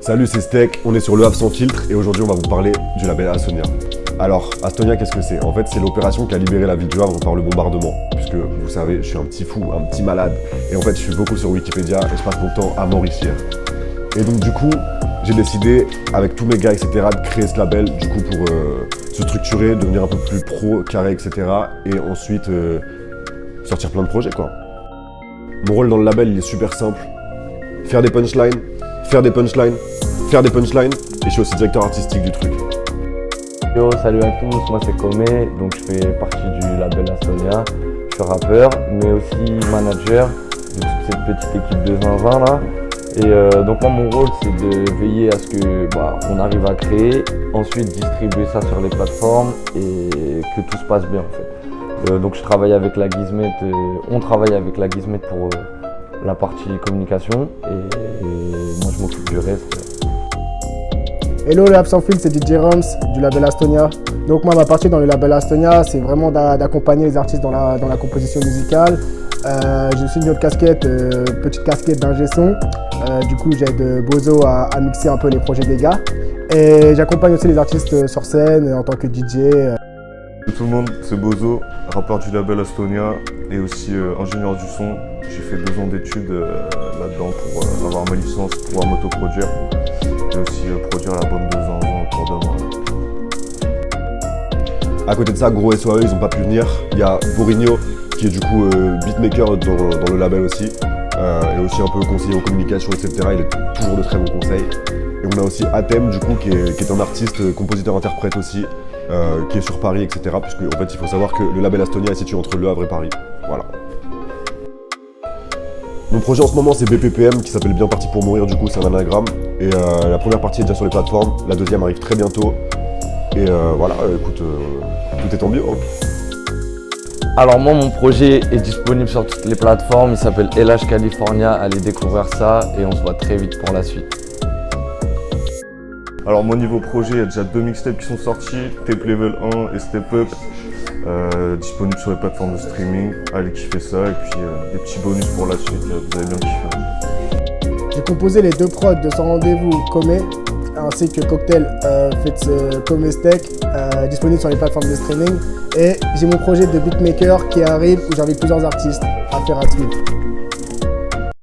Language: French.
Salut, c'est Steak, on est sur Le Havre sans filtre et aujourd'hui on va vous parler du label Astonia. Alors, Astonia, qu'est-ce que c'est? En fait, c'est l'opération qui a libéré la ville du Havre par le bombardement. Puisque, vous savez, je suis un petit fou, un petit malade. Et en fait, je suis beaucoup sur Wikipédia et je passe mon temps à Mauricière. Et donc, du coup, j'ai décidé, avec tous mes gars, etc., de créer ce label, du coup, pour se structurer, devenir un peu plus pro, carré, etc. Et ensuite, sortir plein de projets, quoi. Mon rôle dans le label, il est super simple. Faire des punchlines, faire des punchlines, faire des punchlines. Et je suis aussi directeur artistique du truc. Yo, salut à tous, moi c'est Komé, donc je fais partie du label Astonia. Je suis rappeur, mais aussi manager de toute cette petite équipe de zinzin là. Et donc moi mon rôle c'est de veiller à ce que on arrive à créer, ensuite distribuer ça sur les plateformes et que tout se passe bien en fait. Donc je travaille avec la Gizmet, on travaille avec la Gizmet pour la partie communication et moi je m'occupe du reste. Hello, le Havre sans filtre, c'est DJ Rams du label Astonia. Donc moi, ma partie dans le label Astonia, c'est vraiment d'accompagner les artistes dans la composition musicale. J'ai aussi une autre casquette, petite casquette d'ingé son. Du coup, j'aide Bozo à mixer un peu les projets des gars. Et j'accompagne aussi les artistes sur scène en tant que DJ. Tout le monde, c'est Bozo, rappeur du label Astonia et aussi ingénieur du son. J'ai fait 2 ans d'études là-dedans pour avoir ma licence, pouvoir m'autoproduire. Et aussi produire la bande de zinzin autour de moi. À côté de ça, Gros SOAE, ils ont pas pu venir. Il y a Bourigno, qui est du coup beatmaker dans le label aussi. Et aussi un peu conseiller en communication, etc. Il est toujours de très bons conseils. Et on a aussi Atem, du coup, qui est un artiste, compositeur-interprète aussi, qui est sur Paris, etc. Puisque en fait, il faut savoir que le label Astonia est situé entre Le Havre et Paris. Voilà. Mon projet en ce moment, c'est BPPM, qui s'appelle Bien Parti pour Mourir, du coup, c'est un anagramme. Et la première partie est déjà sur les plateformes, la deuxième arrive très bientôt. Et voilà, écoute, tout est en bio. Alors moi mon projet est disponible sur toutes les plateformes, il s'appelle LH California, allez découvrir ça et on se voit très vite pour la suite. Alors mon niveau projet, il y a déjà 2 mixtapes qui sont sortis, Tape Level 1 et Step Up, disponibles sur les plateformes de streaming. Allez kiffer ça et puis des petits bonus pour la suite, vous allez bien kiffer. J'ai composé les 2 prods de Sans Rendez-vous Komé, ainsi que Cocktail Faites Komé Steak, disponible sur les plateformes de streaming. Et j'ai mon projet de beatmaker qui arrive où j'invite plusieurs artistes à faire un clip.